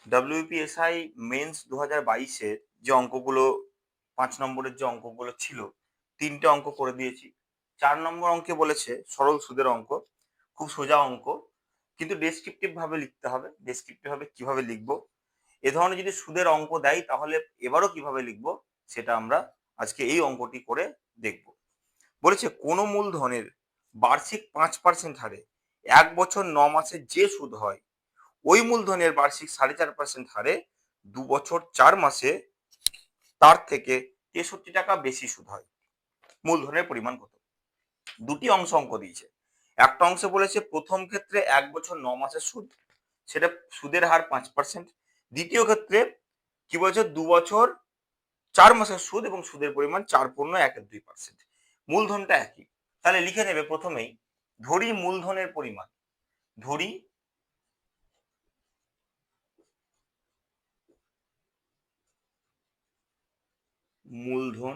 WPSI men's 2022-এর যে অঙ্কগুলো 5 নম্বরের যে অঙ্কগুলো ছিল, 3টে অঙ্ক করে দিয়েছি। 4 নম্বর অঙ্কে বলেছে সরল সুদের অঙ্ক। খুব সোজা অঙ্ক। কিন্তু ডেসক্রিপটিভ ভাবে লিখতে হবে। ডেসক্রিপটিভ ভাবে কিভাবে লিখবো? এ ধরনের যদি সুদের অঙ্ক দেয় তাহলে এবারও কিভাবে লিখবো সেটা আমরা আজকে এই অঙ্কটি করে দেখব। বলেছে কোনো মূলধনের বার্ষিক 5% হারে 1 বছর 9 মাসে যে সুদ হয়, ওই মূলধনের বার্ষিক 4.5% হারে 2 বছর 4 মাসে তার থেকে 63 টাকা বেশি সুদ হয়। মূলধনের পরিমাণ কত? দুটি অঙ্ক দিয়েছে। একটা অংশে বলেছে প্রথম ক্ষেত্রে 1 বছর 9 মাসের সুদ, সেটা সুদের হার 5%। দ্বিতীয় ক্ষেত্রে কি বলেছে 2 বছর 4 মাসের সুদ এবং সুদের পরিমাণ 4.12%। মূলধনটা একই। তাহলে লিখে নেবে প্রথমেই, ধরি মূলধনের পরিমাণ, ধরি মূলধন,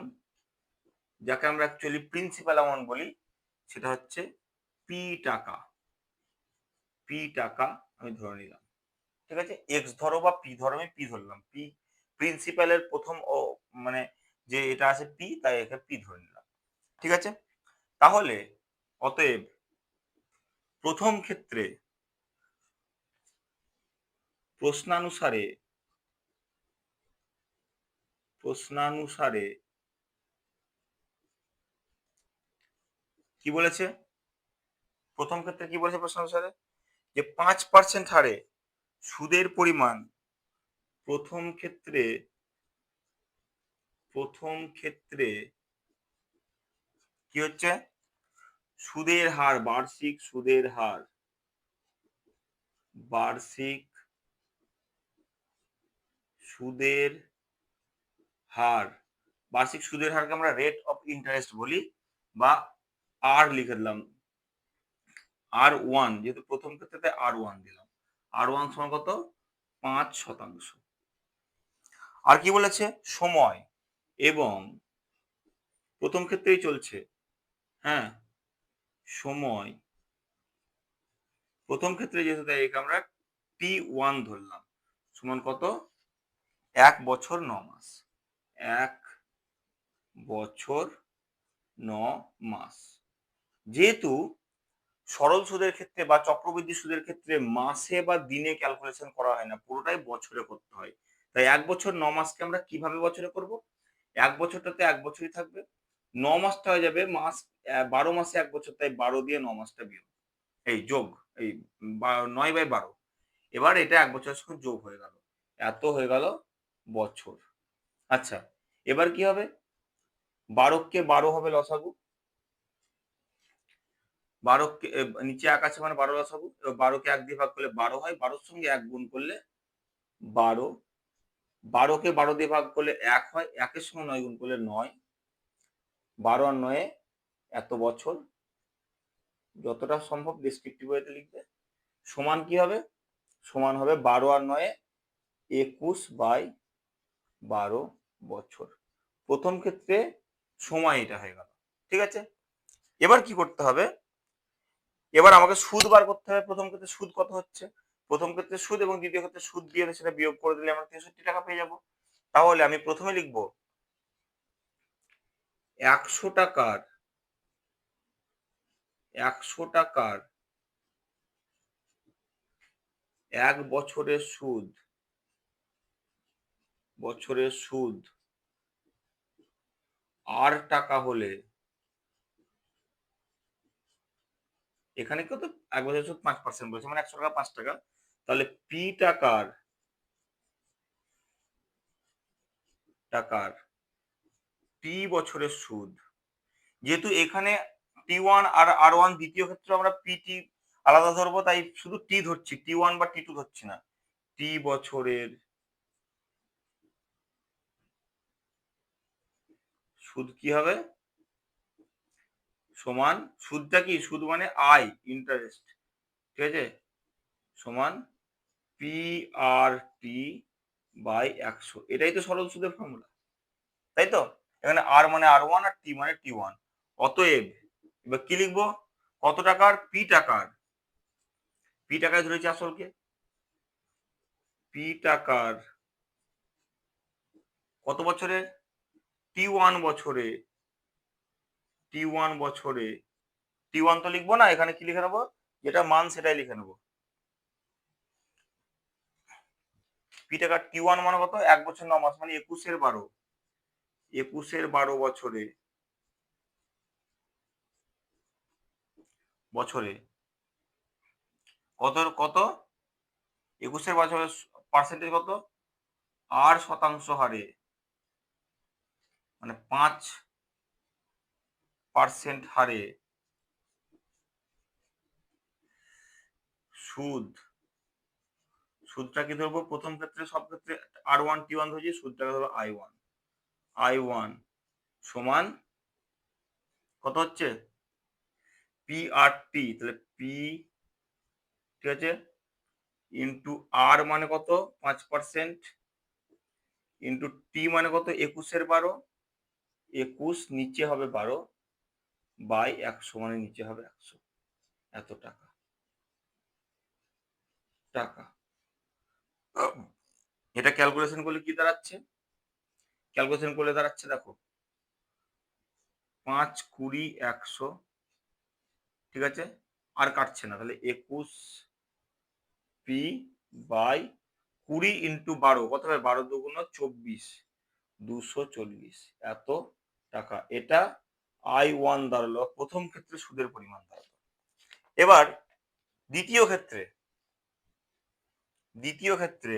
যাকে আমরা অ্যাকচুয়ালি প্রিন্সিপাল অ্যামাউন্ট বলি, সেটা হচ্ছে পি টাকা। পি টাকা আমি ধরে নিলাম। ঠিক আছে, এক্স ধরো বা পি ধরো, আমি পি ধরলাম। পি প্রিন্সিপালের প্রথম ও মানে যে এটা আছে পি, তাই একে পি ধরে নিলাম। ঠিক আছে, তাহলে অতএব প্রথম ক্ষেত্রে প্রশ্নানুসারে প্রশ্নানুসারে কি বলেছে? প্রথম ক্ষেত্রে কি বলেছে প্রশ্নানুসারে? যে 5% হারে সুদের পরিমাণ প্রথম ক্ষেত্রে কি হচ্ছে? সুদের হার, বার্ষিক সুদের হার, বার্ষিক সুদের হার, বার্ষিক সুদের হারকে আমরা রেট অফ ইন্টারেস্ট বলি, বা আর লিখে দিলাম R1, যেহেতু প্রথম ক্ষেত্রে R1 দিলাম। R1 সমান কত? 5%। আর কি বলেছে? সময় এবং প্রথম ক্ষেত্রেই চলছে, হ্যাঁ, সময় প্রথম ক্ষেত্রে যেহেতু তাই একে আমরা T1 ধরলাম, সমান কত? 1 বছর 9 মাস। 1 বছর 9 মাস। যেহেতু সরল সুদের ক্ষেত্রে বা চক্রবৃদ্ধি সুদের ক্ষেত্রে মাসে বা দিনে ক্যালকুলেশন করা হয় না, পুরোটাই বছরে করতে হয়। তাই 1 বছর 9 মাসকে আমরা কিভাবে বছরে করব? 1 বছরটাতে 1 বছরই থাকবে। 9 মাসটা হয়ে যাবে মাস, 12 মাসে 1 বছর, তাই 12 দিয়ে 9 মাসটা বিয়োগ, এই যোগ, এই 9/12। এবার এটা 1 বছরের সঙ্গে যোগ হয়ে গেল। এত হয়ে গেল বছর। আচ্ছা, এবার কি হবে? 12 কে 12 হবে লসাগু। 12 কে নিচে 1 আছে মানে 12 লসাগু। এবার 12 কে 1 দিয়ে ভাগ করলে 12 হয়। 12 এর সঙ্গে 1 গুণ করলে 12। 12 কে 12 দিয়ে ভাগ করলে 1 হয়। 1 এর সঙ্গে 9 গুণ করলে 9। 12 আর 9 এত বছর। যতটা সম্ভব ডেসক্রিপটিভ ওয়েতে লিখবে। সমান কি হবে? সমান হবে 12 আর 9 21/12 বছর। প্রথম ক্ষেত্রে সময় এটা হয়ে গেল। ঠিক আছে, এবার কি করতে হবে? এবার আমাকে সুদ বার করতে হবে। প্রথম ক্ষেত্রে সুদ কত হচ্ছে? প্রথম ক্ষেত্রে সুদ এবং দ্বিতীয় ক্ষেত্রে সুদ দিয়ে সেটা বিয়োগ করে দিলে আমরা 63 টাকা পেয়ে যাব। তাহলে আমি প্রথমে লিখব 100 টাকার 1 বছরের সুদ আর টাকা হলে, এখানে কত? 1 বছরের সুদ 5% বলেছে, মানে 100 টাকা 5 টাকা। তাহলে পি টাকার টি বছরের সুদ, যেহেতু এখানে T1 আর R1 দ্বিতীয় ক্ষেত্রে আমরা PT আলাদা ধরবো, তাই শুধু T ধরছি, T1 বা T2 ধরছি না। টি বছরের সুদ কি হবে? সমান, সুদটা কি? সুদ মানে আয়, ইন্টারেস্ট। ঠিক আছে, সমান PRT/100। এটাই তো সরল সুদের ফর্মুলা, তাই তো? এখানে R মানে R1 আর T মানে T1। অতএব এবার কি লিখবো? কত টাকার? পি টাকার পি টাকায় ধরেছি আসলকে, পি টাকার কত বছরে, T1 বছরে, T1 বছরে, T1 তো লিখবো না, এখানে কি লিখে নেবো, যেটা মান সেটাই লিখে নেবো। পি টাকার T1 মানে কত, 1 বছর 9 মাস, মানে 21/12, 21/12 বছরে, বছরে কত কত 21/12 পার্সেন্টেজ কত, 8% হারে, মানে 5% হারে সুদ, সুদটা কি ধরবো, প্রথম ক্ষেত্রে সব ক্ষেত্রে R1 T1 ধরেছি, সুদটাকে ধরবো I1, I1 সমান কত হচ্ছে, PRT, তাহলে পি, ঠিক আছে, ইন্টু আর মানে কত 5%, ইন্টু টি মানে কত 21/12, 21 নিচে হবে 12 বাই 100, মানে নিচে হবে 100, এত টাকা, টাকা। এটা ক্যালকুলেশন করলে কি দাঁড়াচ্ছে, ক্যালকুলেশন করলে দাঁড়াচ্ছে দেখো 5, 20, 100, ঠিক আছে, আর কাটছে না, তাহলে 21 পি বাই 20 ইন্টু 12 কত হবে, 12 দুগুণ 24, 240, এত টাকা। এটা I1 দাঁড়ালো, প্রথম ক্ষেত্রে সুদের পরিমাণ দাঁড়ালো। এবার দ্বিতীয় ক্ষেত্রে, দ্বিতীয় ক্ষেত্রে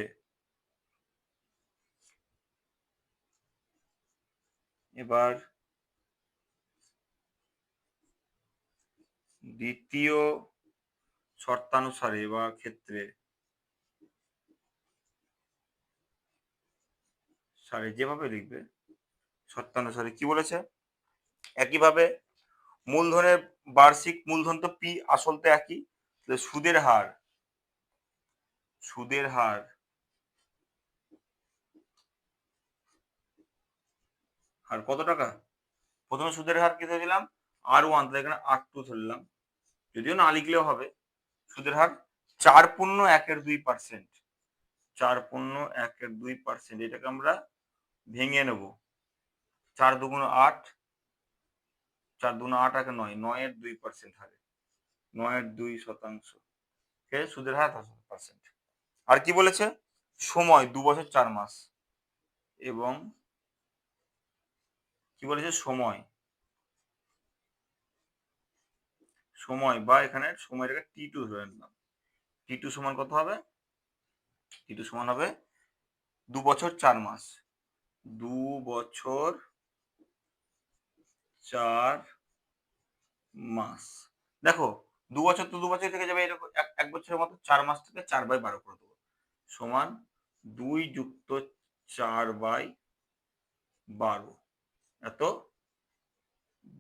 এবার দ্বিতীয় শর্তানুসারে বা ক্ষেত্রে সারে যেভাবে লিখবে শর্তানুসারে কি বলেছে, একইভাবে মূলধনের বার্ষিক মূলধন তো পি, আসল তো একই, তাহলে সুদের হার, সুদের হার, আর কত টাকা, প্রথমে সুদের হার কি ধরেছিলাম R1, তাহলে এখানে R2 ধরলাম, যদিও না লিখলেও হবে, সুদের হার 4.12%, 4.12%, এটাকে আমরা ভেঙে নেব, 4 দুগুণ 8, 4 দুগুণ 8 আর 9, 9.2% হারে, 9.2%, সুদের হার 10%। আর কি বলেছে, সময় 2 বছর 4 মাস, এবং কি বলেছে সময়, সময় বা এখানে সময়টাকে T2 ধরে নিলাম, T2 সমান কত হবে, T2 সমান হবে 2 বছর 4 মাস, 2 বছর 4 মাস। দেখো 2 বছর তো 2 বছর থেকে যাবে, এরকম এক বছরের মতো 4 মাস থেকে 4/12 করে দেবো, সমান 2 যুক্ত 4/12, এত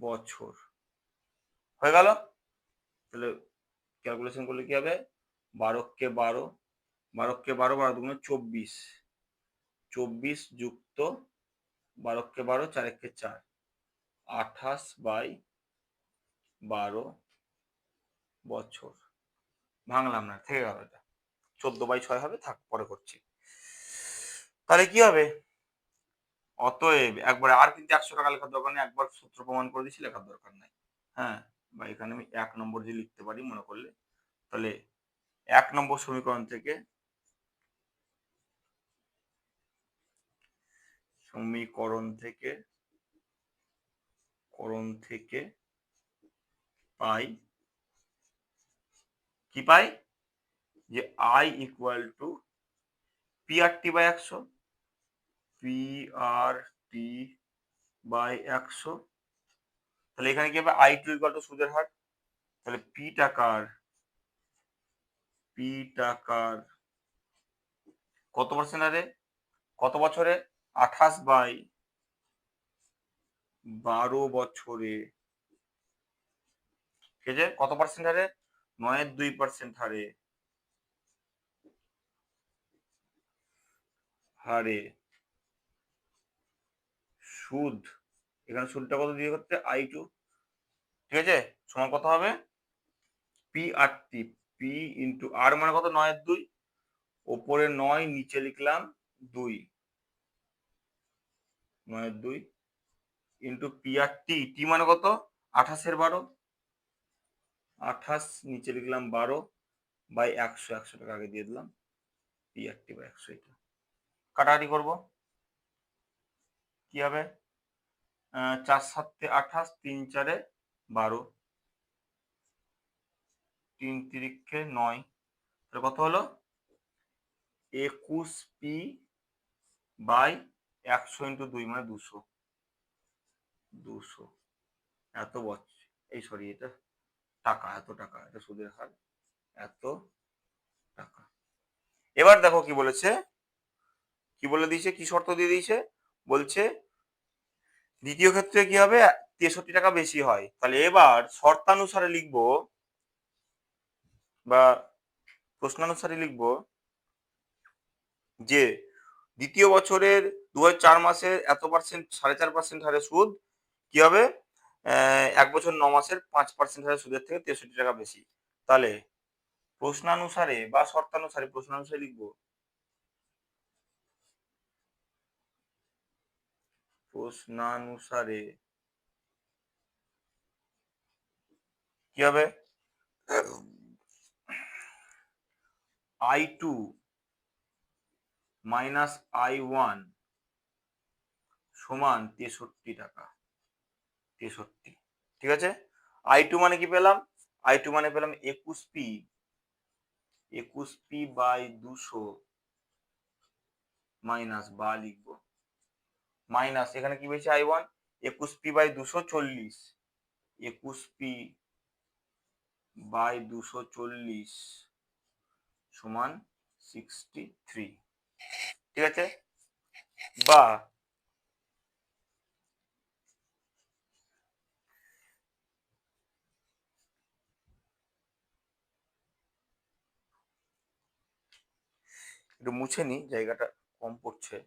বছর হয়ে গেল। তাহলে ক্যালকুলেশন করলে কি হবে, 12কে 12, 12কে 12, 12 দুগুণে 24, 24 যুক্ত 12কে 12, 4 একে 4, 28/12 বছর। ভাঙলাম না, থেকে গেল, এটা 14/6 হবে, থাক পরে করছি। তাহলে কি হবে, অতএব একবার আর কিন্তু 100 টাকা লেখার দরকার নেই, একবার সূত্র প্রমাণ করে দিচ্ছি, লেখার দরকার নাই। হ্যাঁ, বা এখানে আমি 1 নম্বর দিয়ে লিখতে পারি মনে করলে, তাহলে 1 নম্বর সমীকরণ থেকে, সমীকরণ থেকে, করণ থেকে পাই, কি পাই, যে I equal to PRT by 100, PRT by 100, তাহলে এখানে কি হবে, I2 ইকুয়াল টু সুদের হার, তাহলে পি টাকার কত পার্সেন্ট হারে, কত বছরে, 28/12 বছরে, ঠিক আছে, কত পার্সেন্ট হারে, 9.2% হারে, হারে সুদ, এখানে সুদটা কত দিয়ে করতে I2, ঠিক আছে, সমান কত হবে, PRT, পি ইন্টু আর মানে কত 9/2, ওপরে 9, নিচে লিখলাম 2, 9/2 ইন্টু পি আর টি, টি মানে কত 28/12, 28 নিচে লিখলাম 12 বাই 100 টাকা আগে দিয়ে দিলাম, পি আর টি বাই 100। এটা কাটাকাটি করবো, কি হবে 4 7 28, 3 4 12, 3 3 9, তাহলে কত হলো 21 পি বাই 100 ইন্টু 2 মানে 200, 200 এত বছর, এই সরি এটা টাকা, এত টাকা, এটা সুদের হার এত টাকা। এবার দেখো কি বলেছে, কি বলে দিয়েছে, কি শর্ত দিয়ে দিয়েছে, বলছে দ্বিতীয় ক্ষেত্রে কি হবে 63 টাকা বেশি হয়। তাহলে এবার শর্তানুসারে লিখবো বা প্রশ্নানুসারে লিখবো যে দ্বিতীয় বছরের 2004 মাসের এত পার্সেন্ট 4.5% হারে সুদ কি হবে 1 বছর 9 মাসের 5% হারে সুদের থেকে 63 টাকা বেশি। তাহলে প্রশ্নানুসারে বা শর্তানুসারে, প্রশ্নানুসারে লিখবো প্রশ্নানুসারে কি হবে I2 মাইনাস I1 সমান 63 টাকা, 63, ঠিক আছে। I2 মানে কি পেলাম, I2 মানে পেলাম 21 পি, 21 পি বাই 200 মাইনাস বা লিখবো মাইনাস, এখানে কি পেয়েছি I1 21 P by 240, 21 P by 240 সমান 63, ঠিক আছে। বা একটু মুছে নি, জায়গাটা কম পড়ছে,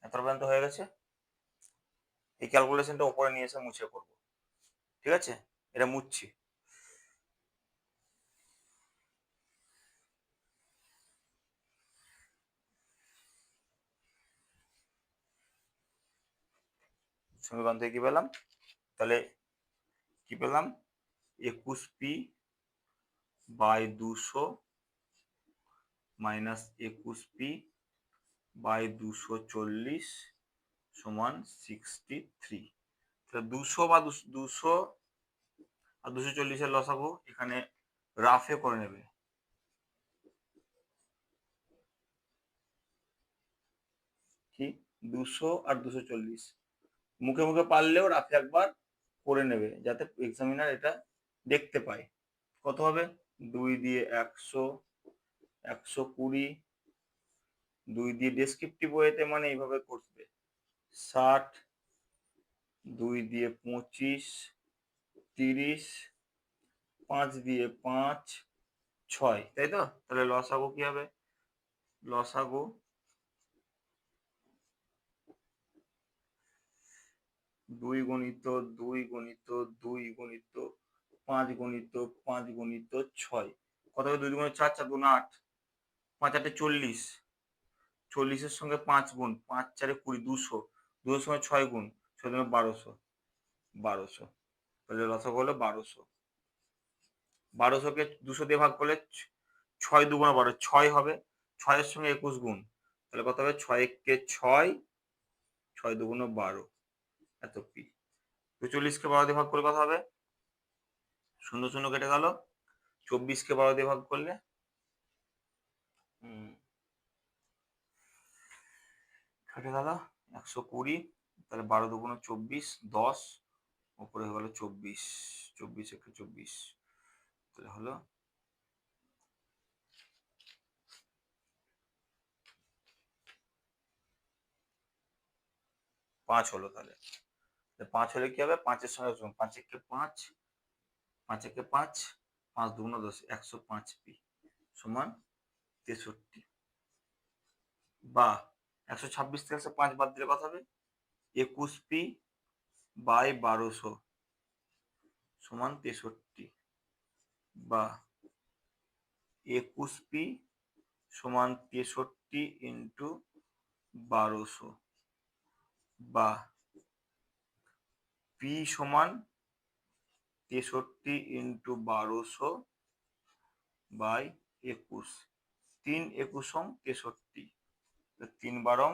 এত পর্যন্ত হয়ে গেছে। এই ক্যালকুলেশনটা উপরে নিয়ে এসে মুছে করব, ঠিক আছে, এটা মুছছি। সমীকরণ থেকে কি পেলাম, তাহলে কি পেলাম 21 P by 200 minus 21 P by 240 সমান 63। তাহলে 200 বা 200 আর 240 লসাগু এখানে রাফে করে নেবে, কি 200 আর 240 মুখে মুখে পারলেও রাফে একবার করে নেবে, যাতে এক্সামিনার এটা দেখতে পায়। কত হবে 2 দিয়ে 100, 120, 2 দিয়ে ডেসক্রিপটিভ ওয়েতে মানে এইভাবে করবে 60, 2 দিয়ে 25, 30, 5 দিয়ে 5, 6, তাই তো। তাহলে লসাগু কি হবে, লসাগু 2 গুণিত 2 গুণিত 2 গুণিত 5 গুণিত 5 গুণিত 6, কত হবে 2 গুণ 4, 4 গুণ 8, 5 8 40, 40-এর সঙ্গে 5 গুণ, 5 4 20, 200, 200 সঙ্গে 6 গুণ, 6 দুগুণে 1200, 1200, তাহলে লসাগু হলো 1200। 1200-কে 200 দিয়ে ভাগ করলে 6 2 12, 6 হবে, 6-এর সঙ্গে 21 গুণ, তাহলে কত হবে 6 কে 6, 6 2 12, এত পি। 240-কে 12 দিয়ে ভাগ করলে কত হবে, 0 0 কেটে গেল, 24-কে 12 দিয়ে ভাগ করলে কেটে গেল 120, তাহলে 12 2 24, 10, উপরে হয়ে গেল 24, 24 1 24, তাহলে হলো 5 হলো। তাহলে 5 হলে কি হবে, 5-এর সঙ্গে 5 1 5, 5 1 5, 5 2 10, 105 পি সমান 63। বা 126 থেকে 5 বাদ দিলে কত হবে 21 পি বাই 1200 সমান 63 বা 21p সমান 63 ইন্টু 1200 বা p সমান 63 ইন্টু 1200 বাই 21, 3 21 63, 3 12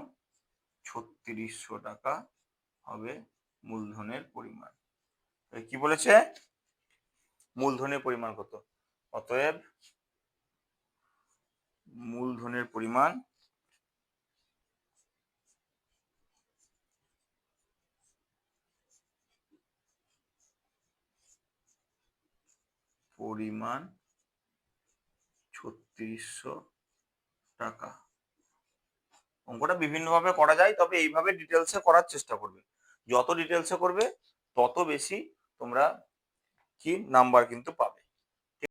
3600 টাকা হবে মূলধনের পরিমাণ। কি বলেছে? মূলধনের পরিমাণ কত? অতএব মূলধনের পরিমাণ পরিমাণ 3600 টাকা। অঙ্কটা বিভিন্নভাবে করা যায়, তবে এইভাবে ডিটেলসে করার চেষ্টা করবে। যত ডিটেলসে করবে তত বেশি তোমরা কি নাম্বার কিন্তু পাবে।